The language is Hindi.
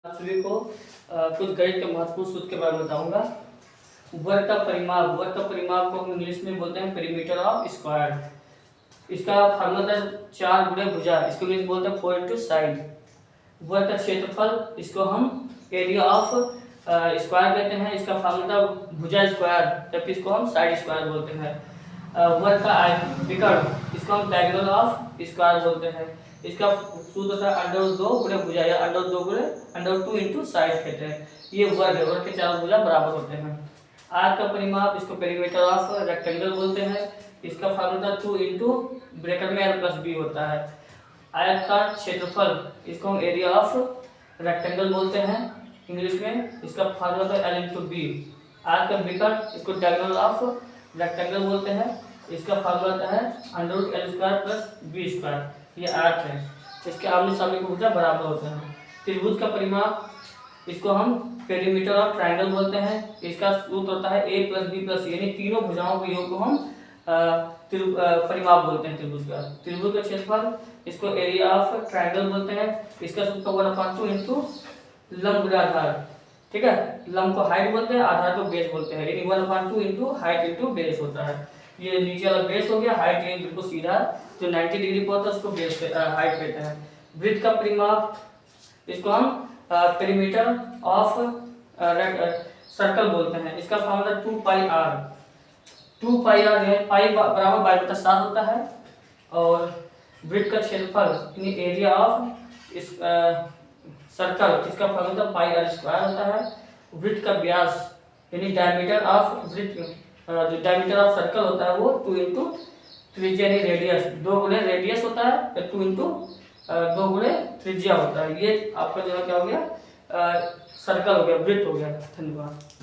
आप सभी को कुछ गणित के महत्वपूर्ण सूत्र के बारे में बताऊंगा। वर्ग का परिमाप को हम इंग्लिश में बोलते हैं पेरीमीटर ऑफ स्क्वायर। इसका फार्मूला था 4 गुणे भुजा, इसको इंग्लिश में बोलते हैं 4 इंटू साइड। वर्ग का क्षेत्रफल, इसको हम एरिया ऑफ स्क्वायर कहते हैं, इसका फार्मूला भुजा स्क्वायर, जबकि इसको हम साइड स्क्वायर बोलते हैं। वर्ग का विकर्ण, इसको हम डायगोनल ऑफ स्क्वायर बोलते हैं। इसका सूत्र होता है √2 गुणे भुजा या √2 गुणे √2 इंटू साइड कहते हैं। ये वर्ग है, वर्ग के चारों भुजा बराबर होते हैं। आयत का परिमाप, इसको पेरीमीटर ऑफ रेक्टेंगल बोलते हैं। इसका फार्मूला 2 इंटू ब्रैकेट में l प्लस बी होता है। आयत का क्षेत्रफल, इसको हम एरिया ऑफ रेक्टेंगल बोलते हैं इंग्लिश में, इसका फार्मूला होता है l इंटू बी। आयत का विकर्ण, इसको डायगोनल ऑफ रेक्टेंगल बोलते हैं, इसका फार्मूला होता है √l² प्लस बी स्क्वायर। ये आयत है, इसके आमने सामने के भुजा बराबर होते हैं। त्रिभुज का परिमाप, इसको हम पेरीमीटर ऑफ ट्रायंगल बोलते हैं। इसका सूत्र होता है a प्लस बी प्लस, यानी तीनों भुजाओं के योग को हम परिमाप बोलते हैं त्रिभुज का। त्रिभुज का क्षेत्रफल, इसको एरिया ऑफ ट्रायंगल बोलते हैं। इसका सूत्र 1/2 इंटू लंब गुणा आधार, ठीक है। लंब को हाइट बोलते हैं, आधार को बेस बोलते हैं, यानी 1/2 इंटू हाइट इंटू बेस होता है। ये नीचे वाला बेस हो गया, हाइट ये बिल्कुल सीधा जो 90 डिग्री पर होता है उसको बेस पे हाइट कहते हैं। वृत्त का परिमाप, इसको हम पेरीमीटर ऑफ सर्कल बोलते हैं। इसका फार्मूला 2πr, 2πr है, पाई बराबर π/7 होता है। और वृत्त का क्षेत्रफल यानी एरिया ऑफ इस सर्कल, इसका फार्मूला πr² होता है। वृत्त का व्यास यानी डायमीटर ऑफ वृत्त, जो डायमीटर ऑफ सर्कल होता है वो 2 इंटू त्रिज्या यानी रेडियस, 2 गुणे रेडियस होता है, 2 इंटू 2 गुणे त्रिज्या होता है। ये आपका जो है क्या हो गया, सर्कल हो गया, वृत्त हो गया। धन्यवाद।